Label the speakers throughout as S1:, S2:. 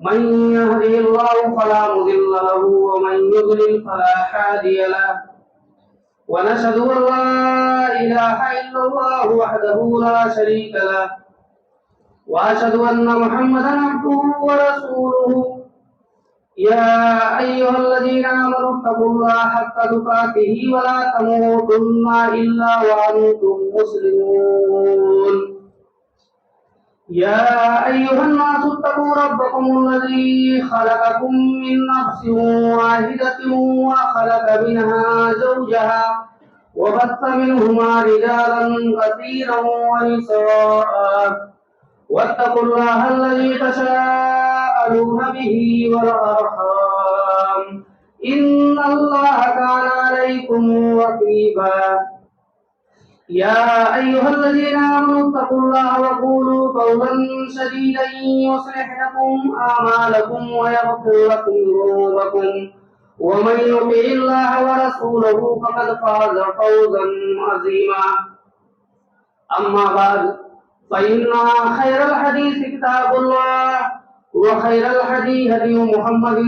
S1: من يهده الله فلا مضل له ومن يضلل فلا هادي له ونشهد أن لا إله إلا الله وحده لا شريك له وأشهد أن محمدا عبده ورسوله يا أيها الذين آمنوا اتقوا الله حق تقاته ولا تموتن إلا وأنتم مسلمون يا أيها الناس اتقوا ربكم الذي خلقكم من نفس واحدة وخلق منها زوجها وبث منهما رجالا كثيرا ونساء واتقوا الله الذي تساءلون به والأرحام إن الله كان عليكم رقيبا يا أيها الذين آمنوا اتقوا الله وقولوا قولا سديدا يصلح لكم أعمالكم ويغفر لكم ذنوبكم ومن يطع الله ورسوله فقد فاز فوزا عظيما أما بعد فإن خير الحديث كتاب الله وخير الهدي هدي محمد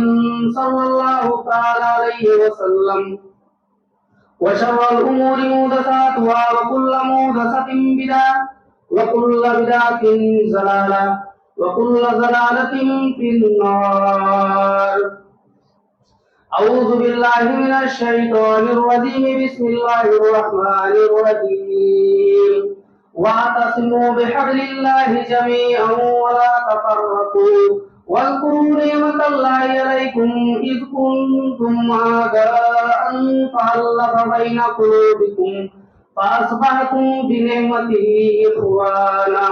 S1: صلى الله تعالى عليه وسلم وشر الأمور محدثاتها وكل محدثة بدعة وكل بدعة ضلالة وكل ضلالة في النار. أعوذ بالله من الشيطان الرجيم. بسم الله الرحمن الرحيم. واعتصموا بحبل الله جميعا ولا تفرقوا واذكروا نعمة الله عليكم إذ كنتم أعداء فألف بين قلوبكم فأصبحتم بنعمته إخوانا.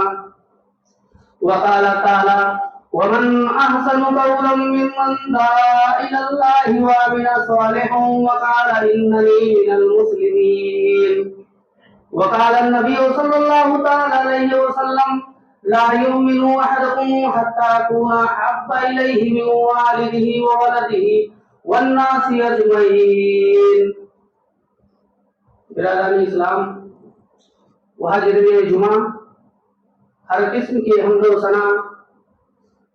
S1: وقال تعالى: ومن أحسن قولا ممن دعا إلى الله وعمل صالحا وقال إنني من المسلمين. وقال النبي صلى الله تعالى عليه وسلم: لا يؤمن أحدكم حتى أكون أحب إليه من والده وولده والناس أجمعين. برادران اسلام و حاضرین جمعہ، ہر قسم کی حمد و ثنا،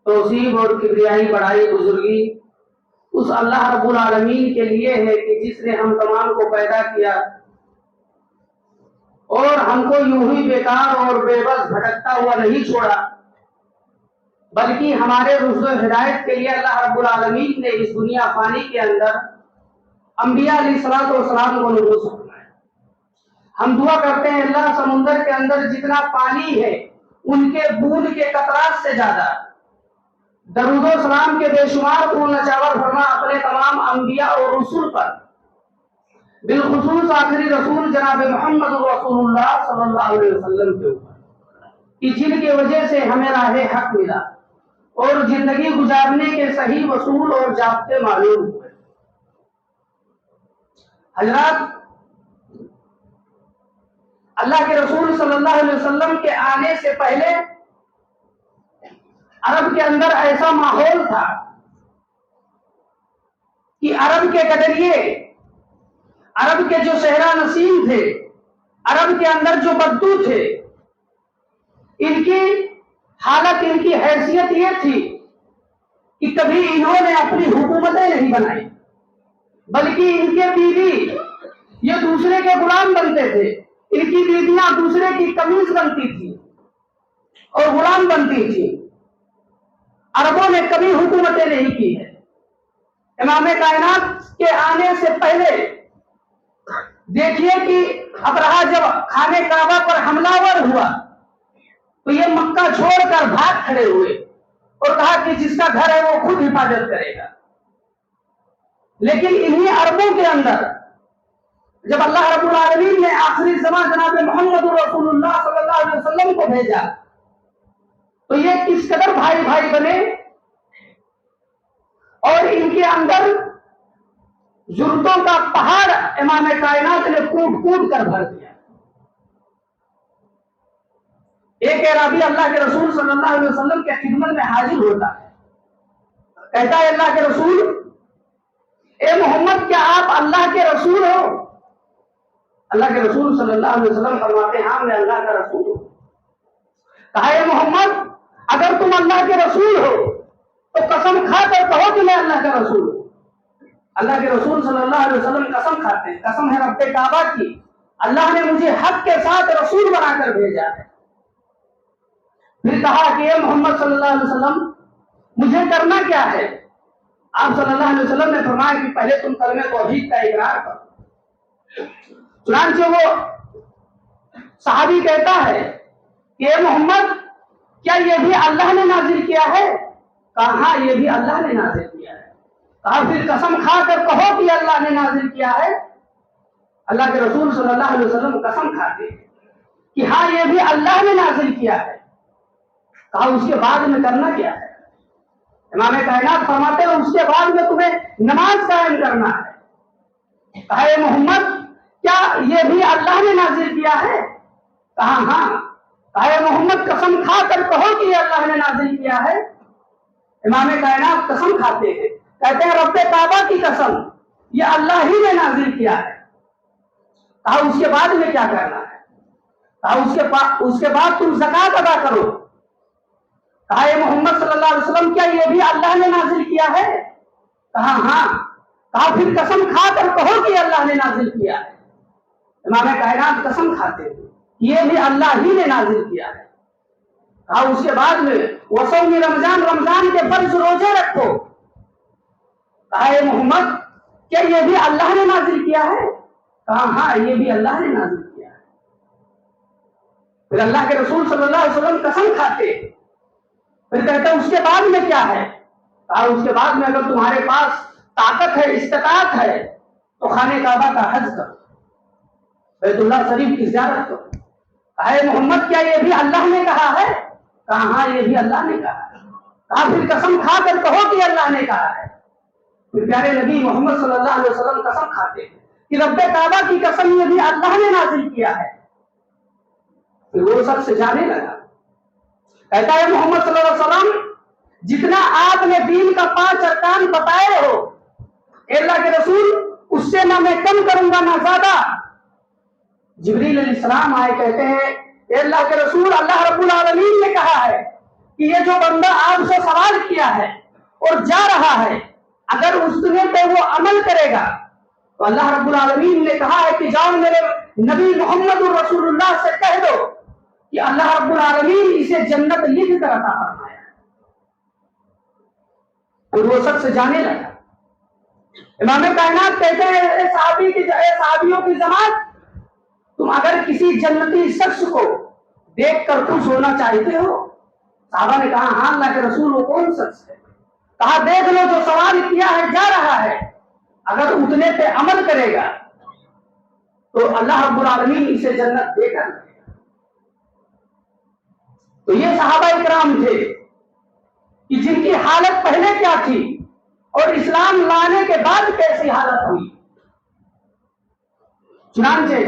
S1: توصیف اور کبریائی بڑائی بزرگی اس اللہ رب العالمین کے لیے ہے کہ جس نے ہم تمام کو پیدا کیا اور ہم کو یوں ہی بیکار اور بے بس بھٹکتا ہوا نہیں چھوڑا، بلکہ ہمارے رشد و ہدایت کے لیے اللہ رب العالمین نے اس دنیا فانی کے اندر انبیاء علیہ الصلوۃ والسلام کو نبوت فرمایا۔ ہم دعا کرتے ہیں اللہ سمندر کے اندر جتنا پانی ہے ان کے بوند کے قطرات سے زیادہ درود و سلام کے بے شمار پھول نچاور فرما اپنے تمام انبیاء اور رسول پر، بالخصوص آخری رسول جناب محمد رسول اللہ صلی اللہ علیہ وسلم کے اوپر، کہ جن کی وجہ سے ہمیں راہ حق ملا اور زندگی گزارنے کے صحیح اصول اور ضابطے معلوم ہوئے۔ حضرات، اللہ کے رسول صلی اللہ علیہ وسلم کے آنے سے پہلے عرب کے اندر ایسا ماحول تھا کہ عرب کے گڈریے، عرب کے جو صحرا نسیم تھے، عرب کے اندر جو بدو تھے، ان کی حالت، ان کی حیثیت یہ تھی کہ کبھی انہوں نے اپنی حکومتیں نہیں بنائی، بلکہ ان کے بیوی یہ دوسرے کے غلام بنتے تھے، ان کی بیویاں دوسرے کی قمیض بنتی تھی اور غلام بنتی تھی۔ عربوں نے کبھی حکومتیں نہیں کی ہے۔ امام کائنات کے آنے سے پہلے دیکھیے کہ ابرہہ جب خانہ کعبہ پر حملہ ور ہوا تو یہ مکہ چھوڑ کر بھاگ کھڑے ہوئے اور کہا کہ جس کا گھر ہے وہ خود حفاظت کرے گا۔ لیکن انہی عربوں کے اندر جب اللہ رب العالمین نے آخری زمان جناب محمد رسول اللہ صلی اللہ علیہ وسلم کو بھیجا تو یہ کس قدر بھائی بھائی بنے اور ان کے اندر ضرورتوں کا پہاڑ امام کائنات نے کوٹ کوٹ کر بھر دیا۔ ایک اعرابی اللہ کے رسول صلی اللہ علیہ وسلم کے خدمت میں حاضر ہوتا ہے، کہتا ہے: اللہ کے رسول، اے محمد، کیا آپ اللہ کے رسول ہو؟ اللہ کے رسول صلی اللہ علیہ وسلم فرماتے ہیں: ہاں، میں اللہ کا رسول ہوں۔ کہا: اے محمد، اگر تم اللہ کے رسول ہو تو قسم قسم کھا کر کہو کہ میں اللہ کا رسول ہوں۔ اللہ کے رسول صلی اللہ علیہ وسلم قسم کھاتے ہیں، قسم ہے رب کعبہ کی، اللہ نے مجھے حق کے ساتھ رسول بنا کر بھیجا ہے۔ پھر کہا کہ اے محمد صلی اللہ علیہ وسلم مجھے کرنا کیا ہے؟ آپ صلی اللہ علیہ وسلم نے فرمایا کہ پہلے تم کلمہ توحید کا اقرار کرو۔ چنانچہ وہ صحابی کہتا ہے کہ اے محمد کیا یہ بھی اللہ نے نازل کیا ہے؟ کہا ہاں یہ بھی اللہ نے نازل کیا ہے۔ کہا پھر قسم کھا کر کہو کہ اللہ نے نازل کیا ہے۔ اللہ کے رسول صلی اللہ علیہ وسلم قسم کھاتے ہیں کہ ہاں یہ بھی اللہ نے نازل کیا ہے۔ کہا اس کے بعد میں کرنا کیا ہے؟ امام کائنات فرماتے ہیں اس کے بعد میں تمہیں نماز قائم کرنا ہے۔ کہا اے محمد کیا یہ بھی اللہ نے نازل کیا ہے؟ کہا ہاں۔ کہا اے محمد قسم کھا کر کہو کہ یہ اللہ نے نازل کیا ہے۔ امام کائنات قسم کھاتے ہیں، کہتے ہیں رب کعبہ کی قسم یہ اللہ ہی نے نازل کیا ہے۔ کہا اس کے بعد میں کیا کرنا ہے؟ کہا اس کے بعد تم زکات ادا کرو۔ کہا اے محمد صلی اللہ علیہ وسلم کیا یہ بھی اللہ نے نازل کیا ہے؟ کہا ہاں۔ کہا پھر قسم کھا کر کہو کہ اللہ نے نازل کیا ہے۔ امام کائنات قسم کھاتے ہیں یہ بھی اللہ ہی نے نازل کیا ہے۔ کہا اس کے بعد میں وصوم رمضان، رمضان کے فرض روزے رکھو۔ کہا اے محمد کیا یہ بھی اللہ نے نازل کیا ہے؟ کہا ہاں یہ بھی اللہ نے نازل کیا ہے۔ پھر اللہ کے رسول صلی اللہ علیہ وسلم قسم کھاتے ہیں، پھر کہتے ہیں اس کے بعد میں کیا ہے؟ کہا اس کے بعد میں اگر تمہارے پاس طاقت ہے، استطاعت ہے تو خانہ کعبہ کا حج کرو، بیت اللہ شریف کی زیارت کرو۔ کہا اے محمد کیا یہ بھی اللہ نے کہا ہے؟ کہا ہاں یہ بھی اللہ نے کہا ہے۔ کہا پھر قسم کھا کر کہو کہ اللہ نے کہا ہے۔ پھر پیارے نبی محمد صلی اللہ علیہ وسلم قسم کھاتے ہیں کہ رب کعبہ کی قسم یہ بھی اللہ نے نازل کیا ہے۔ پھر وہ سب سے جانے لگا، کہتا ہے محمد صلی اللہ علیہ وسلم جتنا آپ نے دین کا 5 ارکان بتائے ہو اے اللہ کے رسول اس سے نہ میں کم کروں گا نہ زیادہ۔ جبریل علیہ السلام آئے، کہتے ہیں اے اللہ کے رسول اللہ رب العالمین نے کہا ہے کہ یہ جو بندہ آپ سے سوال کیا ہے اور جا رہا ہے اگر اس پہ وہ عمل کرے گا تو اللہ رب العالمین نے کہا ہے کہ جاؤ میرے نبی محمد رسول اللہ سے کہہ دو کہ اللہ رب العالمین اسے جنت لکھ کر عطا فرمایا۔ پھر وہ سب سے جانے لگا۔ امام کائنات کہتے ہیں اے صحابیوں کی جماعت تم اگر کسی جنتی شخص کو دیکھ کر خوش ہونا چاہتے ہو؟ صحابہ نے کہا ہاں اللہ کے رسول وہ کون شخص ہے؟ کہا دیکھ لو جو سوال کیا ہے جا رہا ہے اگر اتنے پہ عمل کرے گا تو اللہ رب العالمین اسے جنت دے کر۔ تو یہ صحابہ اکرام تھے کہ جن کی حالت پہلے کیا تھی اور اسلام لانے کے بعد کیسی حالت ہوئی۔ چنانچہ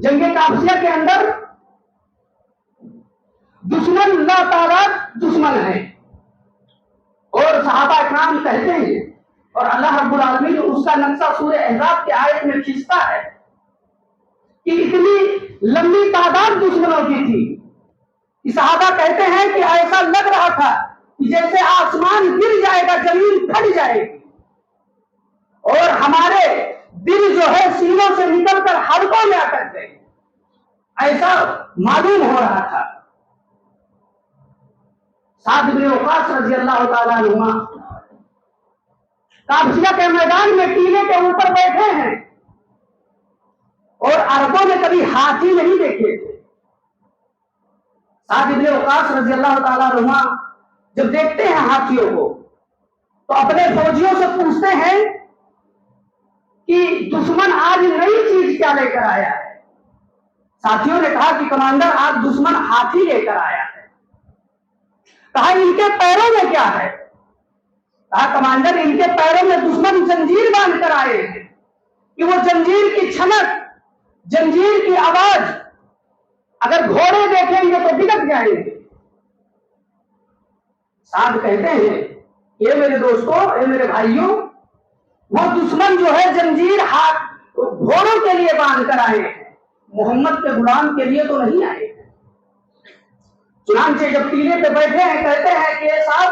S1: جنگ قادسیہ کے اندر دشمن لا تعداد دشمن ہے اور صحابہ اکرام کہتے ہیں اور اللہ رب العالمین اس کا نقشہ سورہ احزاب کے آیت میں کھینچتا ہے کہ اتنی لمبی تعداد دشمنوں کی تھی کہ صحابہ کہتے ہیں کہ ایسا لگ رہا تھا کہ جیسے آسمان گر جائے گا، زمین پھٹ جائے گی اور ہمارے دل جو ہے سینوں سے نکل کر حلقوں میں آ کر گئے، ایسا معلوم ہو رہا تھا۔ سعد بن وقاص رضی اللہ تعالیٰ عنہ قادسیہ کے میدان میں ٹیلے کے اوپر بیٹھے ہیں اور عربوں نے کبھی ہاتھی نہیں دیکھے تھے۔ سعد بن وقاص رضی اللہ تعالیٰ عنہ جب دیکھتے ہیں ہاتھیوں کو تو اپنے فوجیوں سے پوچھتے ہیں کہ دشمن آج نئی چیز کیا لے کر آیا ہے؟ ساتھیوں نے کہا کہ کمانڈر آج دشمن ہاتھی لے کر آیا ہے۔ کہا ان کے پیروں میں کیا ہے؟ کہا کمانڈر ان کے پیروں میں دشمن زنجیر باندھ کر آئے ہیں کہ وہ زنجیر کی چھمک، زنجیر کی آواز اگر گھوڑے دیکھیں گے تو بگڑ جائیں گے۔ سعد کہتے ہیں یہ میرے دوستوں، اے میرے بھائیوں، وہ دشمن جو ہے زنجیر ہاتھ گھوڑوں کے لیے باندھ کر آئے ہیں، محمد کے غلام کے لیے تو نہیں آئے۔ چنانچہ جب ٹیلے پہ بیٹھے ہیں کہتے ہیں کہ صاحب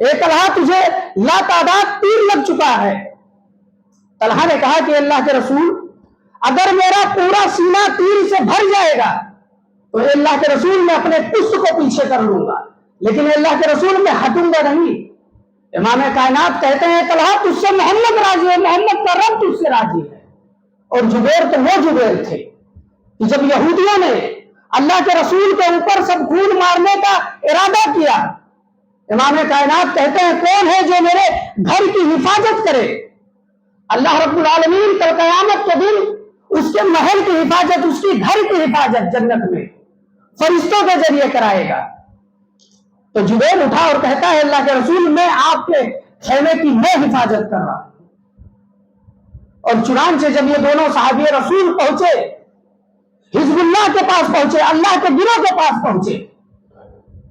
S2: اے طلحہ تجھے لاتعداد تیر لگ چکا ہے۔ طلحہ نے کہا کہ اللہ کے رسول اگر میرا پورا سینہ تیر سے بھر جائے گا تو اے اللہ کے رسول میں اپنے پشت کو پیچھے کر لوں گا، لیکن اے اللہ کے رسول میں ہٹوں گا نہیں۔ امام کائنات کہتے ہیں طلحہ تجھ سے محمد راضی ہے، محمد کا رب تجھ سے راضی ہے۔ اور جبیر تو وہ جبیر تھے کہ جب یہودیوں نے اللہ کے رسول کے اوپر سب خون مارنے کا ارادہ کیا، امام کائنات کہتے ہیں کون ہے جو میرے گھر کی حفاظت کرے؟ اللہ رب العالمین کل قیامت کے دن اس کے محل کی حفاظت، اس کی گھر کی حفاظت جنت میں فرشتوں کے ذریعے کرائے گا۔ تو جبیر اٹھا اور کہتا ہے اللہ کے رسول میں آپ کے خیمے کی میں حفاظت کر رہا ہوں۔ اور چنانچہ جب یہ دونوں صحابی رسول پہنچے، حزب اللہ کے پاس پہنچے، اللہ کے گروہ کے پاس پہنچے،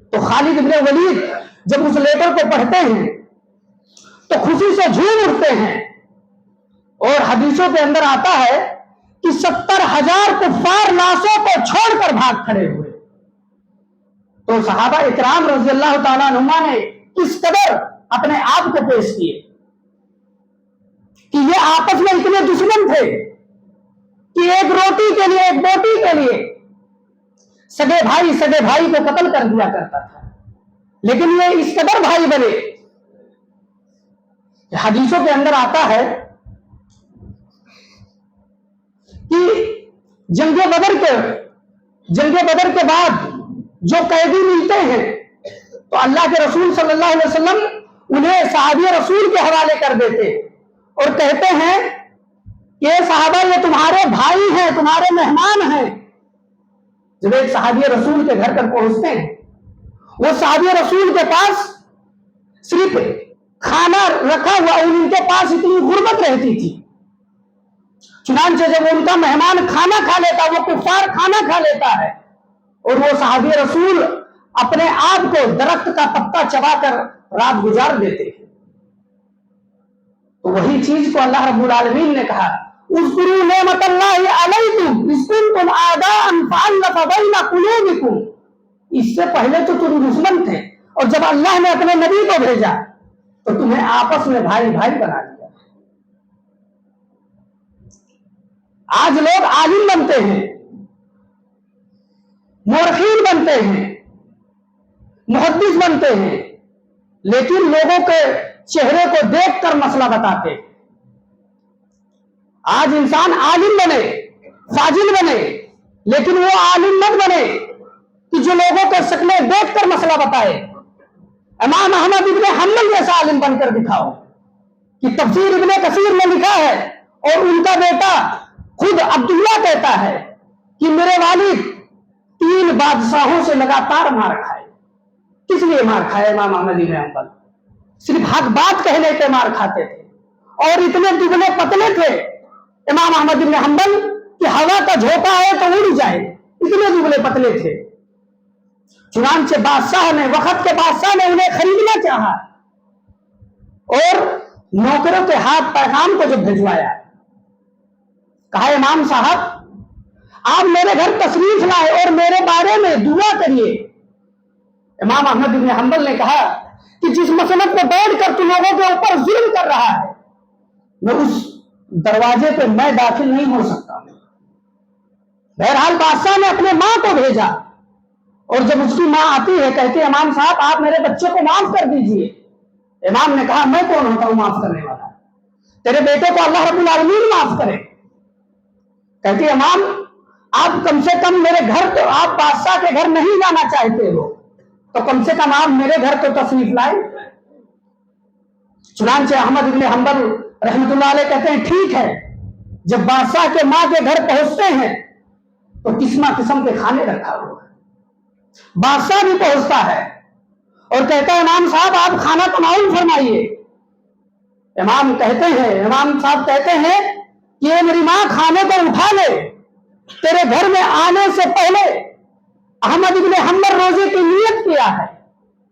S2: تو خالد بن ولید جب اس لیٹر کو پڑھتے ہیں تو خوشی سے جھوم اٹھتے ہیں۔ اور حدیثوں کے اندر آتا ہے کہ 70,000 کفار لاشوں کو چھوڑ کر بھاگ کھڑے ہوئے۔ تو صحابہ اکرام رضی اللہ تعالیٰ عنہ نے کس قدر اپنے آپ کو پیش کیے کہ یہ آپس میں اتنے دشمن تھے کہ ایک روٹی کے لیے، ایک بوٹی کے لیے سگے بھائی کو قتل کر دیا کرتا تھا، لیکن یہ اس قدر بھائی بنے۔ حدیثوں کے اندر آتا ہے کہ جنگ بدر کے بعد جو قیدی ملتے ہیں تو اللہ کے رسول صلی اللہ علیہ وسلم انہیں صحابی رسول کے حوالے کر دیتے اور کہتے ہیں کہ صحابہ یہ تمہارے بھائی ہیں، تمہارے مہمان ہیں۔ جب ایک صحابی رسول کے گھر پر پہنچتے ہیں، وہ صحابی رسول کے پاس صرف کھانا رکھا ہوا، ان کے پاس اتنی غربت رہتی تھی، چنانچہ جب ان کا مہمان کھانا کھا لیتا، وہ کفار کھانا کھا لیتا ہے اور وہ صحابی رسول اپنے آپ کو درخت کا پتا چبا کر رات گزار دیتے ہیں۔ تو وہی چیز کو اللہ رب العالمین نے کہا اذکروا نعمت اللہ علیکم اذ کنتم اعداء فالف بین قلوبکم، اس سے پہلے تو تم دشمن تھے اور جب اللہ نے اپنے نبی کو بھیجا تو تمہیں آپس میں بھائی بنا دیا۔ آج لوگ عالم بنتے ہیں، مورخین بنتے ہیں، محدث بنتے ہیں، لیکن لوگوں کے چہرے کو دیکھ کر مسئلہ بتاتے ہیں۔ آج انسان عالم بنے، فاضل بنے، لیکن وہ عالم مت بنے کہ جو لوگوں کے شکلیں دیکھ کر مسئلہ بتائے۔ امام احمد ابن حنبل جیسا عالم بن کر دکھاؤ کہ تفسیر ابن کثیر میں لکھا ہے اور ان کا بیٹا خود عبداللہ کہتا ہے کہ میرے والد 3 بادشاہوں سے لگاتار مار کھائے۔ کس لیے مار کھائے امام احمد بن حنبل؟ صرف حق بات کہنے پہ مار کھاتے تھے اور اتنے دبلے پتلے تھے امام احمد بن حنبل کہ ہوا کا جھونکا ہے تو اڑ جائے، اتنے دبلے پتلے تھے۔ چنانچہ بادشاہ نے، وقت کے بادشاہ نے انہیں خریدنا چاہا اور نوکروں کے ہاتھ پیغام کو جب بھجوایا، کہا امام صاحب آپ میرے گھر تشریف لائے اور میرے بارے میں دعا کریے۔ امام احمد بن حنبل نے کہا کہ جس مسلک پہ بیٹھ کر تم لوگوں کے اوپر ظلم کر رہا ہے، میں اس دروازے پہ میں داخل نہیں ہو سکتا۔ بہرحال بادشاہ نے اپنے ماں کو بھیجا اور جب اس کی ماں آتی ہے کہتی ہے امام صاحب آپ میرے بچے کو معاف کر دیجئے۔ امام نے کہا میں کون ہوتا ہوں معاف کرنے والا؟ تیرے بیٹے کو اللہ رب العالمین معاف کرے۔ کہتی امام آپ کم سے کم میرے گھر تو، آپ بادشاہ کے گھر نہیں جانا چاہتے ہو تو کم سے کم آپ میرے گھر تو تشریف لائے۔ چنانچہ احمد بن حنبل رحمۃ اللہ علیہ کہتے ہیں ٹھیک ہے۔ جب بادشاہ کے ماں کے گھر پہنچتے ہیں تو قسم کے کھانے رکھا ہوا ہے۔ بادشاہ بھی پہنچتا ہے اور کہتا ہے امام صاحب آپ کھانا تناول فرمائیے۔ امام صاحب کہتے ہیں کہ یہ میری ماں کھانے کو اٹھا لے، تیرے گھر میں آنے سے پہلے احمد بن حنبل روزے کی نیت کیا ہے،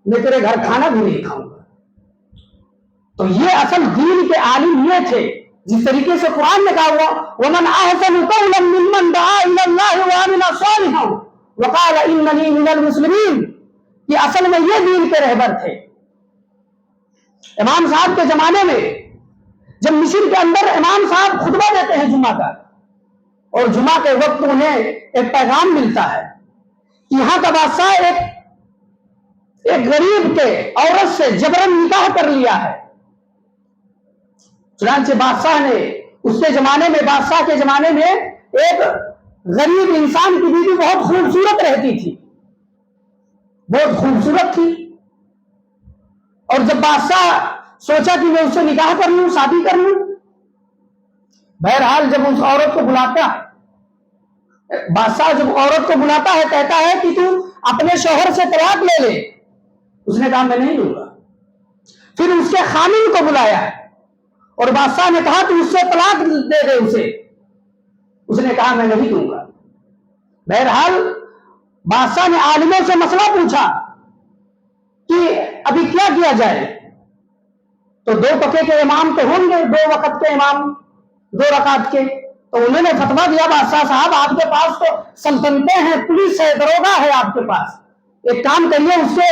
S2: میں تیرے گھر کھانا بھی نہیں کھاؤں گا۔ تو یہ اصل دین کے عالم یہ تھے، جس طریقے سے قرآن نے کہا ہوا وَمَنْ أَحْسَنُ قَوْلًا مِّمَّنْ دَعَا إِلَى اللَّهِ وَعَمِلَ صَالِحًا وَقَالَ إِنَّنِي مِنَ الْمُسْلِمِينَ، کہ اصل میں یہ دین کے رہبر تھے امام صاحب کے زمانے میں جب مصر کے اندر امام صاحب خطبہ دیتے ہیں جمعہ کا، اور جمعہ کے وقت انہیں ایک پیغام ملتا ہے کہ یہاں کا بادشاہ ایک غریب کے عورت سے جبرن نکاح کر لیا ہے۔ چنانچہ بادشاہ نے اس کے زمانے میں، بادشاہ کے زمانے میں ایک غریب انسان کی بیوی بہت خوبصورت رہتی تھی، بہت خوبصورت تھی، اور جب بادشاہ سوچا کہ میں اس سے نکاح کر لوں، شادی کر لوں، بہرحال جب اس عورت کو بلاتا، بادشاہ جب عورت کو بلاتا ہے کہتا ہے کہ تو اپنے شوہر سے طلاق لے لے۔ اس نے کہا میں نہیں لوں گا۔ پھر اس کے خامن کو بلایا اور بادشاہ نے کہا تو اس سے طلاق دے دے اسے۔ اس نے کہا میں نہیں دوں گا۔ بہرحال بادشاہ نے عالموں سے مسئلہ پوچھا کہ ابھی کیا کیا جائے؟ تو 2 ٹکے کے امام تو ہوں گے، 2 وقت کے امام، 2 رکعت کے، تو انہوں نے فتویٰ دیا بادشاہ صاحب آپ کے پاس تو سلطنتیں ہیں، پولیس ہے، دروگا ہے آپ کے پاس، ایک کام کریے اس سے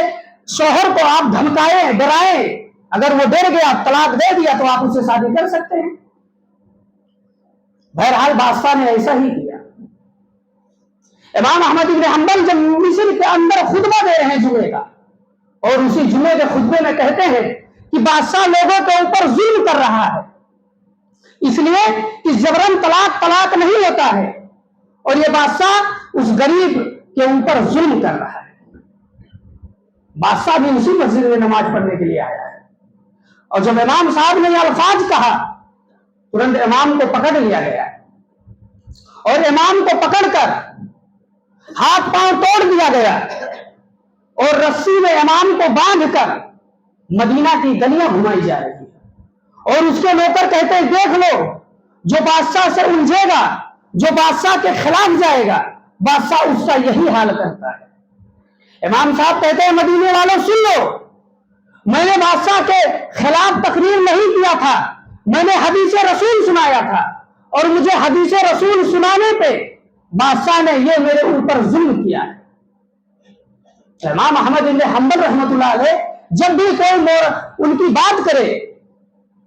S2: شوہر کو آپ دھمکائیں، ڈرائیں، اگر وہ ڈر گیا طلاق دے دیا تو آپ اس سے شادی کر سکتے ہیں۔ بہرحال بادشاہ نے ایسا ہی کیا۔ امام احمد بن حنبل جب مصر کے اندر خطبہ دے رہے ہیں جمعے کا، اور اسی جمعے کے خطبے میں کہتے ہیں کہ بادشاہ لوگوں کے اوپر ظلم کر رہا ہے، اس لیے کہ جبرن طلاق نہیں ہوتا ہے، اور یہ بادشاہ اس غریب کے اوپر ظلم کر رہا ہے۔ بادشاہ بھی اسی مسجد میں نماز پڑھنے کے لیے آیا ہے، اور جب امام صاحب نے یہ الفاظ کہا ترنت امام کو پکڑ لیا گیا، اور امام کو پکڑ کر ہاتھ پاؤں توڑ دیا گیا، اور رسی میں امام کو باندھ کر مدینہ کی گلیاں گھمائی جا رہی ہے، اور اس کے نوکر کہتے ہیں دیکھ لو جو بادشاہ سے الجھے گا، جو بادشاہ کے خلاف جائے گا، بادشاہ اس کا یہی حال کرتا ہے۔ امام صاحب کہتے ہیں مدینے والوں سن لو، میں نے بادشاہ کے خلاف تقریر نہیں کیا تھا، میں نے حدیث رسول سنایا تھا، اور مجھے حدیث رسول سنانے پہ بادشاہ نے یہ میرے اوپر ظلم کیا ہے۔ امام احمد بن حنبل رحمۃ اللہ علیہ جب بھی کوئی ان کی بات کرے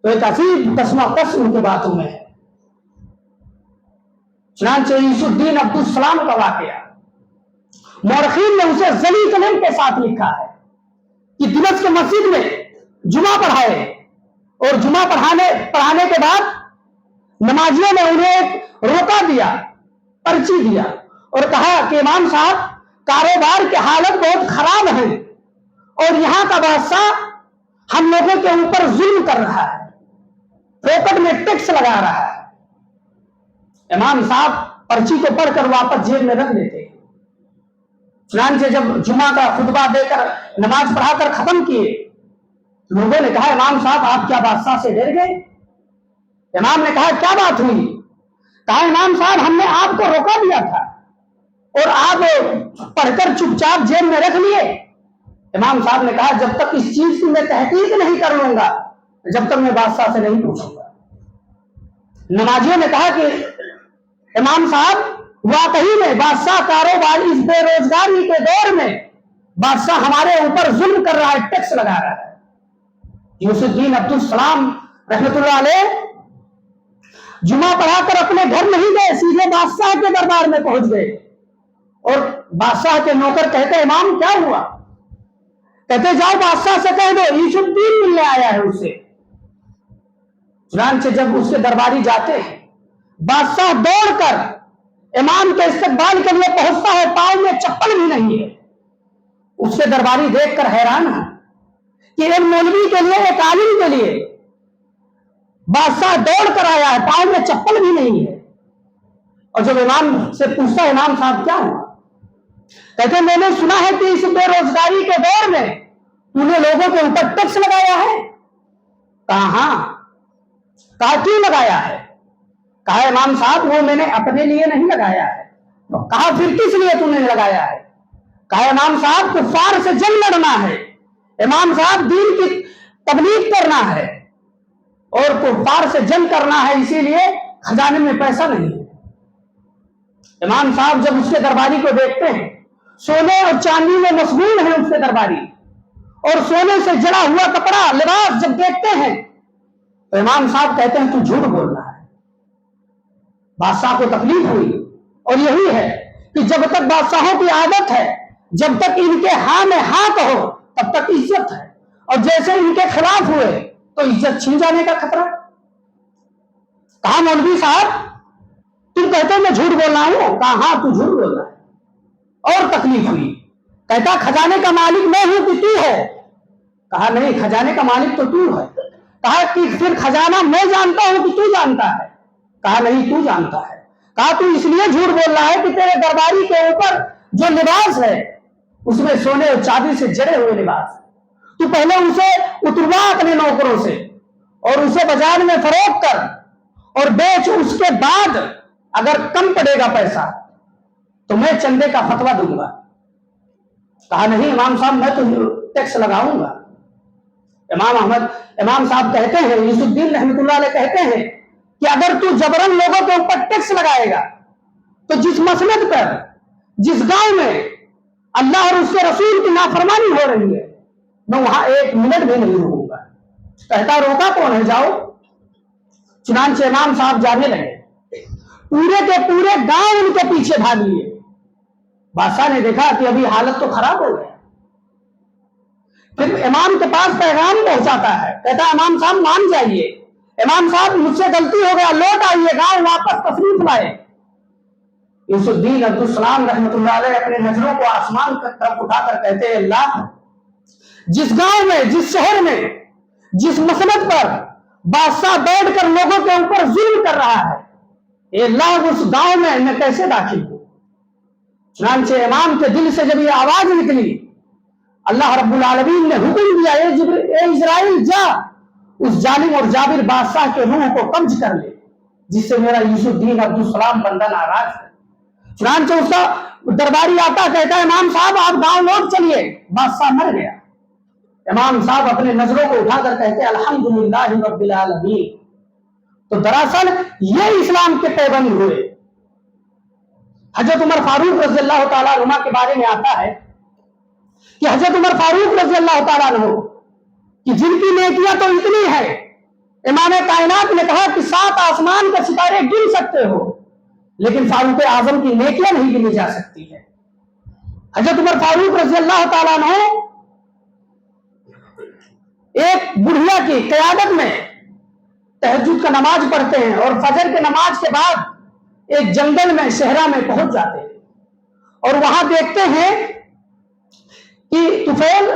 S2: تو ایک عجیب کس ان کی باتوں میں ہے۔ چنانچہ عیسی الدین عبدالسلام کا واقعہ مورخین نے اسے ذلی قلم کے ساتھ لکھا ہے کہ دمشق کے مسجد میں جمعہ پڑھائے، اور جمعہ پڑھانے کے بعد نمازیوں نے انہیں روکا دیا، پرچی دیا، اور کہا کہ امام صاحب کاروبار کی حالت بہت خراب ہے، اور یہاں کا بادشاہ ہم لوگوں کے اوپر ظلم کر رہا ہے، پاکٹ میں ٹیکس لگا رہا ہے۔ امام صاحب پرچی کو پڑھ کر واپس جیب میں رکھ دیتے۔ چنانچہ جب جمعہ کا خطبہ دے کر نماز پڑھا کر ختم کیے، لوگوں نے کہا امام صاحب آپ کیا بادشاہ سے ڈر گئے؟ امام نے کہا کیا بات ہوئی؟ کہا امام صاحب ہم نے آپ کو روکا دیا تھا، اور آپ پڑھ کر چپ چاپ جیب میں رکھ لیے۔ امام صاحب نے کہا جب تک اس چیز کی میں تحقیق نہیں کر لوں گا، جب تک میں بادشاہ سے نہیں پوچھوں گا۔ نمازیوں نے کہا کہ امام صاحب واقعی میں بادشاہ کاروبار اس بے روزگاری کے دور میں بادشاہ ہمارے اوپر ظلم کر رہا ہے، ٹیکس لگا رہا ہے۔ عیسی الدین عبدالسلام رحمۃ اللہ علیہ جمعہ پڑھا کر اپنے گھر نہیں گئے، سیدھے بادشاہ کے دربار میں پہنچ گئے، اور بادشاہ کے نوکر کہتے امام کیا ہوا؟ کہتے جاؤ بادشاہ سے کہہ دو عیسی الدین ملنے آیا ہے اس سے۔ چنانچہ جب اس کے درباری جاتے ہیں، بادشاہ دوڑ کر امام کے استقبال کے لیے پہنچتا ہے، پاؤں میں چپل بھی نہیں ہے۔ اس کے درباری دیکھ کر حیران ہے کہ ایک مولوی کے لیے، ایک عالم کے لیے بادشاہ دوڑ کر آیا ہے، پاؤں میں چپل بھی نہیں ہے۔ اور جب امام سے پوچھتا ہے امام صاحب کیا ہوا؟ کہتے میں نے سنا ہے کہ اس بے روزگاری کے دور میں تو نے لوگوں کے اوپر ٹیکس لگایا ہے۔ کہا ہاں۔ کہا کیوں لگایا ہے؟ کہا امام صاحب وہ میں نے اپنے لیے نہیں لگایا ہے۔ کہا پھر کس لیے تو نے لگایا ہے؟ کہا امام صاحب کفار سے جنگ لڑنا ہے، امام صاحب دین کی تبلیغ کرنا ہے، اور کفار سے جنگ کرنا ہے، اسی لیے خزانے میں پیسہ نہیں ہے۔ امام صاحب جب اس کے درباری کو دیکھتے ہیں، سونے اور چاندی میں مشغول ہیں اس کے درباری، اور سونے سے جڑا ہوا کپڑا لباس جب دیکھتے ہیں تو امام صاحب کہتے ہیں تو جھوٹ بول رہا ہے. بادشاہ کو تکلیف ہوئی. اور یہی ہے کہ جب تک بادشاہوں کی عادت ہے، جب تک ان کے ہاں میں ہاں کہو تب تک عزت ہے، اور جیسے ان کے خلاف ہوئے تو عزت چھین جانے کا خطرہ. کہا مولوی صاحب تم کہتے میں جھوٹ بول رہا ہوں؟ کہا ہاں تو جھوٹ بول رہا ہے. اور تکلیف ہوئی. کہتا خزانے کا مالک میں ہوں کہ تو ہے؟ کہا نہیں، خزانے کا مالک تو تو ہے. کہا کہ پھر خزانہ میں جانتا ہوں کہ تو جانتا ہے؟ کہا نہیں، تو جانتا ہے. کہا تو اس لیے جھوٹ بول رہا ہے کہ تیرے درباری کے اوپر جو لباس ہے اس میں سونے اور چاندی سے جڑے ہوئے لباس ہے. تو پہلے اسے اتروا اپنے نوکروں سے اور اسے بازار میں فروخت کر اور بیچ. اس کے بعد اگر کم پڑے گا پیسہ تو میں چندے کا فتویٰ دوں گا. کہا نہیں امام صاحب میں تو ٹیکس لگاؤں گا. امام صاحب کہتے ہیں، یوسف الدین رحمۃ اللہ علیہ کہتے ہیں کہ اگر تو جبرن لوگوں کے اوپر ٹیکس لگائے گا تو جس مسند پر، جس گاؤں میں اللہ اور اس کے رسول کی نافرمانی ہو رہی ہے میں وہاں ایک منٹ بھی نہیں رکوں گا. کہتا روکا کون ہے؟ جاؤ. چنانچہ امام صاحب جانے لگے. پورے کے پورے گاؤں ان کے پیچھے بھاگ لیے. بادشاہ نے دیکھا کہ ابھی حالت تو خراب ہو گئی. پھر امام کے پاس پیغام پہنچاتا ہے. کہتا امام صاحب مان جائیے، امام صاحب مجھ سے غلطی ہو گیا، لوٹ آئیے، گاؤں واپس تشریف لائے. یوسف الدین عبدالسلام رحمۃ اللہ علیہ اپنے نظروں کو آسمان کی طرف اٹھا کر کہتے ہیں اللہ، جس گاؤں میں، جس شہر میں، جس مسند پر بادشاہ بیٹھ کر لوگوں کے اوپر ظلم کر رہا ہے، اے اللہ اس گاؤں میں کیسے داخل ہوں؟ چنانچہ امام کے دل سے جب یہ آواز نکلی، اللہ رب العالمین نے حکم دیا اے اسرائیل جا اس ظالم اور جابر بادشاہ کے روح کو قبض کر لے جس سے میرا یوسف الدین عبدالسلام بندہ ناراض ہے. چنانچہ اس کا درباری آتا کہتا ہے امام صاحب آپ گاؤں لوٹ چلیے، بادشاہ مر گیا. امام صاحب اپنے نظروں کو اٹھا کر کہتے ہیں الحمدللہ رب العالمین. تو دراصل یہ اسلام کے پیبند ہوئے. حضرت عمر فاروق رضی اللہ تعالیٰ عنہ کے بارے میں آتا ہے کہ حضرت عمر فاروق رضی اللہ تعالیٰ عنہ کہ جن کی نیکیاں تو اتنی ہے، امام کائنات نے کہا کہ 7 آسمان کے ستارے گن سکتے ہو لیکن فاروق اعظم کی نیکیاں نہیں گنی جا سکتی ہے. حضرت عمر فاروق رضی اللہ تعالیٰ عنہ ایک بڑھیا کی قیادت میں تہجد کا نماز پڑھتے ہیں اور فجر کے نماز کے بعد ایک جنگل میں صحرا میں پہنچ جاتے ہیں اور وہاں دیکھتے ہیں کہ طفیل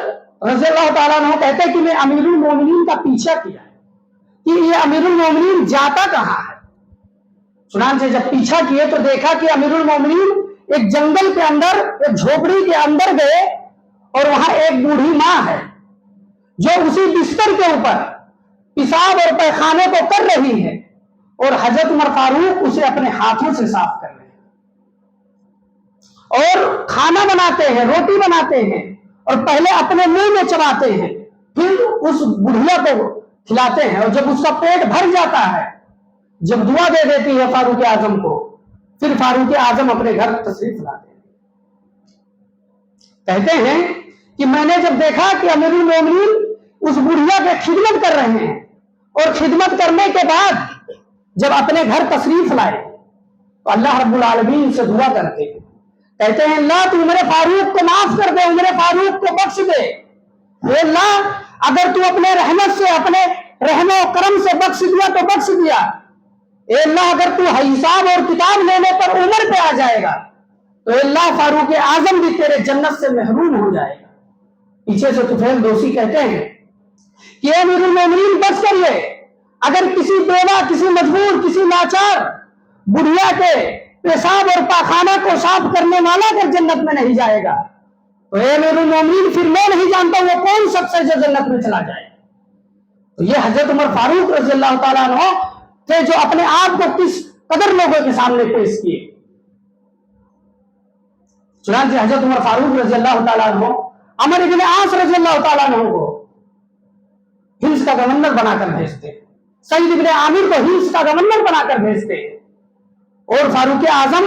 S2: رضی اللہ تعالیٰ عنہ کہتے ہیں کہ میں امیر المومنین کا پیچھا کیا کہ یہ امیر المومنین جاتا کہاں ہے. چنانچہ جب پیچھا کیے تو دیکھا کہ امیر المومنین ایک جنگل کے اندر، ایک جھوپڑی کے اندر گئے اور وہاں ایک بوڑھی ماں ہے جو اسی بستر کے اوپر پیشاب اور پیخانے کو کر رہی ہے اور حضرت عمر فاروق اسے اپنے ہاتھوں سے صاف کر رہے ہیں اور کھانا بناتے ہیں، روٹی بناتے ہیں اور پہلے اپنے منہ میں چباتے ہیں پھر اس بڑھیا کو کھلاتے ہیں اور جب اس کا پیٹ بھر جاتا ہے، جب دعا دے دیتی ہے فاروق اعظم کو، پھر فاروق اعظم اپنے گھر تشریف لاتے ہیں. کہتے ہیں کہ میں نے جب دیکھا کہ امیر المومنین اس بڑھیا کے خدمت کر رہے ہیں اور خدمت کرنے کے بعد جب اپنے گھر تشریف لائے تو اللہ رب العالمین سے دعا کرتے ہیں. کہتے ہیں اللہ تو عمر فاروق کو معاف کر دے، عمر فاروق کو بخش دے. اے اللہ اگر تو اپنے رحمت سے، اپنے رحم و کرم سے بخش دیا تو بخش دیا. اے اللہ اگر تو حساب اور کتاب لینے پر عمر پہ آ جائے گا تو اے اللہ فاروق اعظم بھی تیرے جنت سے محروم ہو جائے گا. پیچھے سے طفیل دوسی کہتے ہیں کہ اے امیر المومنین بس کریے، اگر کسی بیوہ، کسی مجبور، کسی لاچار بڑھیا کے پیشاب اور پاخانہ کو صاف کرنے والا اگر جنت میں نہیں جائے گا تو اے امیر المومنین پھر میں نہیں جانتا وہ کون سب سے جو جنت میں چلا جائے. تو یہ حضرت عمر فاروق رضی اللہ تعالیٰ عنہ تھے جو اپنے آپ کو کس قدر لوگوں کے سامنے پیش کیے. چنانچہ حضرت عمر فاروق رضی اللہ تعالیٰ عنہ عمر ابن عاص رضی اللہ تعالیٰ عنہ کو ہنس کا گورنر بنا کر بھیجتے، سعید ابن عامر کو ہنس کا گورنر بنا کر بھیجتے اور فاروق اعظم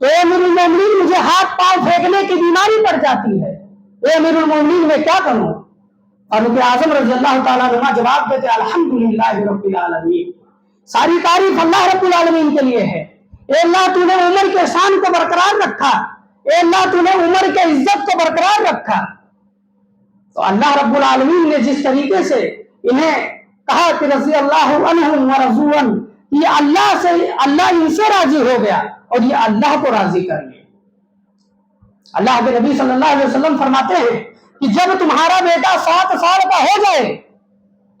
S2: تو اے امیر المومنین مجھے ہاتھ پاؤں پھینکنے کی بیماری پڑ جاتی ہے، اے امیر المومنین میں کیا کروں؟ فاروق اعظم رضی اللہ تعالیٰ عنہ جواب دیتے الحمدللہ رب العالمین، ساری تعریف اللہ رب العالمین کے لیے ہے۔ اے اللہ تو نے عمر کے شان کو برقرار رکھا، اے اللہ تو نے عمر کے عزت کو برقرار رکھا۔ تو اللہ رب العالمین نے جس طریقے سے انہیں کہا کہ رضی اللہ عنہم ورضوا عنہ، یہ اللہ سے، اللہ ان سے راضی ہو گیا اور یہ اللہ کو راضی کر لیا۔ اللہ کے نبی صلی اللہ علیہ وسلم فرماتے ہیں کہ جب تمہارا بیٹا 7 سال کا ہو جائے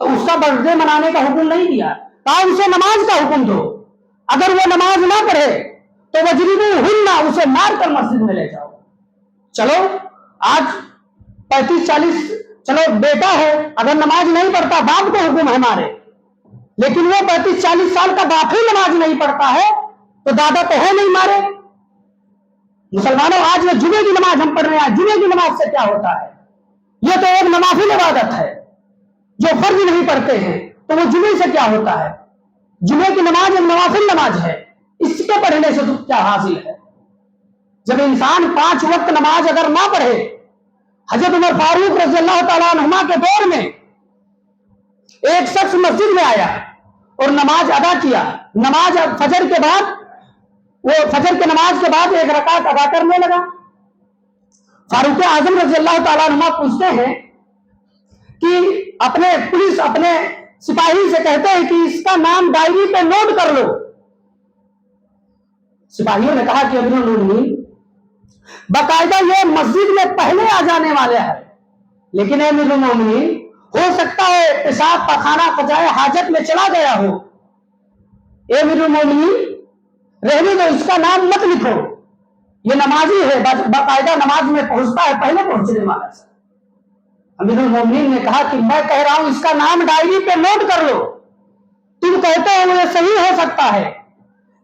S2: تو اس کا برتھ ڈے منانے کا حکم نہیں دیا، کہا اسے نماز کا حکم دو، اگر وہ نماز نہ پڑھے تو وجریبوہن، اسے مار کر مسجد میں لے جاؤ۔ چلو آج 35-40 چلو بیٹا ہے، اگر نماز نہیں پڑھتا، باپ کو حکم ہے مارے، لیکن وہ 35-40 سال کا باپ ہی نماز نہیں پڑھتا ہے تو دادا تو ہے نہیں، مارے۔ مسلمانوں آج یہ جمعے کی نماز ہم پڑھ رہے ہیں، جمعے کی نماز سے کیا ہوتا ہے؟ یہ تو ایک نوافل عبادت ہے، جو فرض نہیں پڑھتے ہیں تو وہ جمعے سے کیا ہوتا ہے؟ جمعے کی نماز ایک نوافل نماز ہے، اس کے پڑھنے سے تو کیا حاصل ہے؟ جب انسان 5 وقت نماز اگر نہ پڑھے، حضرت عمر فاروق رضی اللہ تعالیٰ عنہما کے دور میں ایک شخص مسجد میں آیا اور نماز ادا کیا، نماز فجر کے بعد، وہ فجر کی نماز کے بعد 1 رکعت ادا کرنے لگا۔ فاروق اعظم رضی اللہ تعالیٰ عنہ پوچھتے ہیں کہ اپنے پولیس، اپنے سپاہی سے کہتے ہیں کہ اس کا نام ڈائری پہ نوٹ کر لو۔ سپاہیوں نے کہا کہ امیر المومنین باقاعدہ یہ مسجد میں پہلے آ جانے والے ہیں، لیکن امیر المومنین ہو سکتا ہے پیشاب پخانہ قضائے حاجت میں چلا گیا ہو، امیر المومنین رہنے دو، اس کا نام مت لکھو، یہ نمازی ہے، باقاعدہ نماز میں پہنچتا ہے پہلے پہنچنے والا سے۔ امیر المومنین نے کہا کہ میں کہہ رہا ہوں اس کا نام ڈائری پہ نوٹ کر لو، تم کہتے ہو یہ صحیح ہو سکتا ہے،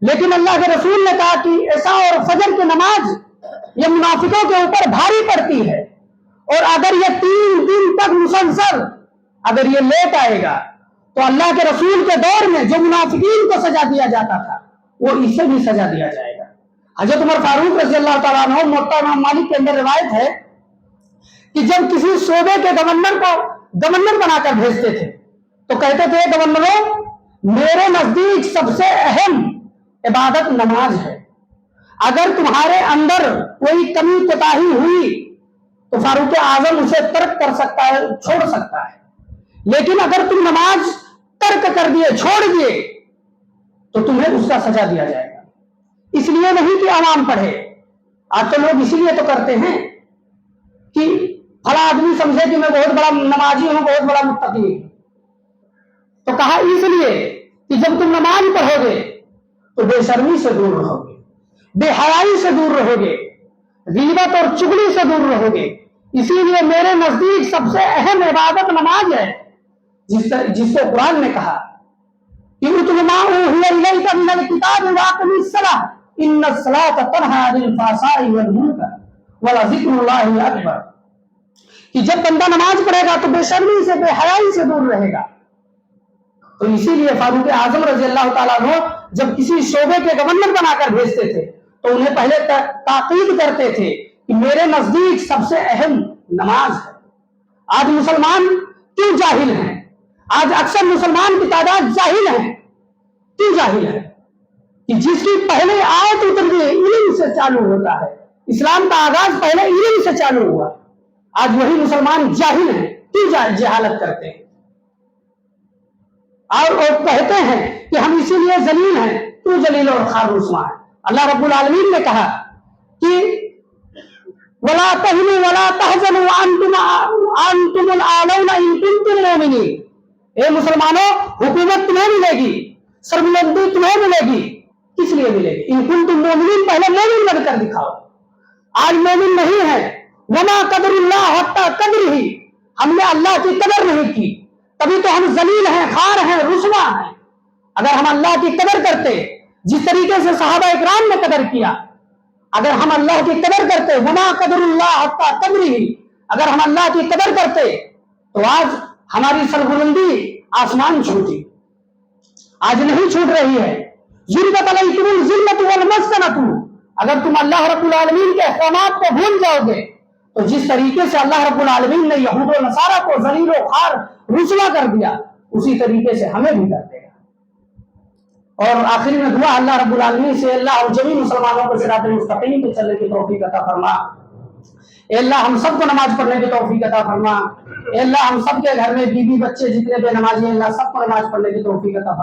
S2: لیکن اللہ کے رسول نے کہا کہ عشاء اور فجر کی نماز یہ منافقوں کے اوپر بھاری پڑتی ہے، اور اگر یہ 3 دن تک مسلسل اگر یہ لیٹ آئے گا تو اللہ کے رسول کے دور میں جو منافقین کو سزا دیا جاتا تھا وہ اسے بھی سزا دیا جائے گا۔ حضرت عمر فاروق رضی اللہ تعالیٰ عنہ، موطا امام مالک کے اندر روایت ہے کہ جب کسی صوبے کے گورنر کو گورنر بنا کر بھیجتے تھے تو کہتے تھے گورنروں میرے نزدیک سب سے اہم عبادت نماز ہے، اگر تمہارے اندر کوئی کمی کوتاہی ہوئی تو فاروق اعظم اسے ترک کر سکتا ہے، چھوڑ سکتا ہے، لیکن اگر تم نماز ترک کر دیے، چھوڑ دیے تو تمہیں اس کا سزا دیا جائے گا۔ اس لیے نہیں کہ عوام پڑھے، آج تو لوگ اسی لیے تو کرتے ہیں کہ بھلا آدمی سمجھے کہ میں بہت بڑا نمازی ہوں، بہت بڑا متقی ہوں، تو کہا اس لیے کہ جب تم نماز پڑھو گے تو بے شرمی سے دور رہو گے، بے حیائی سے دور رہو گے، غیبت اور چغلی سے دور رہو گے، اسی لیے میرے نزدیک سب سے اہم عبادت نماز ہے، جس کو قرآن نے کہا کہ اتل ما اوحی الیک من الکتاب واقم الصلاۃ ان الصلاۃ تنہی عن الفحشاء والمنکر ولذکر اللہ اکبر، کہ جب بندہ نماز پڑھے گا تو بے شرمی سے، بے حیائی سے دور رہے گا۔ تو اسی لیے فاروق اعظم رضی اللہ تعالیٰ عنہ جب کسی شعبے کے گورنر بنا کر بھیجتے تھے تو انہیں پہلے تاکید کرتے تھے کہ میرے نزدیک سب سے اہم نماز ہے۔ آج مسلمان کیوں جاہل ہیں؟ آج اکثر مسلمان کی تعداد جاہل ہیں۔ کیوں جاہل ہے؟ کہ جس کی پہلے آیت اترتی ہے علم سے چالو ہوتا ہے، اسلام کا آغاز پہلے علم سے چالو ہوا، آج وہی مسلمان جاہل ہیں۔ کیوں جہالت کرتے ہیں اور کہتے ہیں کہ ہم اسی لیے ذلیل ہیں، تو ذلیل اور خوار رسوا ہے۔ اللہ رب العالمین نے کہا کہ وَلَا تَهِنُوا وَلَا تَحْزَنُوا وَأَنْتُمُ الْأَعْلَوْنَ إِن كُنتُم مُؤْمِنِينَ۔ اے مسلمانوں حکومت تمہیں ملے گی، سربلندی تمہیں ملے گی، کس لیے ملے گی؟ ان کنتم مومنین، پہلے مومن بن کر دکھاؤ۔ آج مومن نہیں ہے۔ وما قدر اللہ حتی قدرہ، ہم نے اللہ کی قدر نہیں کی، تبھی تو ہم ذلیل ہیں، خوار ہیں، رسوا ہیں۔ اگر ہم اللہ کی قدر کرتے جس طریقے سے صحابہ اکرام نے قدر کیا، اگر ہم اللہ کی قدر کرتے، وما قدر اللہ حتی قدرہ، اگر ہم اللہ کی قدر کرتے تو آج ہماری سربلندی آسمان چھوٹی، آج نہیں چھوٹ رہی ہے۔ ضربت علیکم الذلۃ والمسکنۃ اگر تم اللہ رب العالمین کے احکامات کو بھول جاؤ گے تو جس طریقے سے اللہ رب العالمین نے یہود و نصارہ کو ذلیل و خوار رسوا کر دیا اسی طریقے سے ہمیں بھی کر دے گا۔ اور آخری میں دعا اللہ رب العالمین سے اللہ اور جمیع مسلمانوں کو صراط مستقیم پہ چلنے کی توفیق عطا فرما۔ اے اللہ ہم سب کو نماز پڑھنے کی توفیق عطا فرما۔ اے اللہ ہم سب کے گھر میں بیوی بچے جتنے بے نمازی ہیں اللہ سب کو نماز پڑھنے کی توفیق عطا فرما۔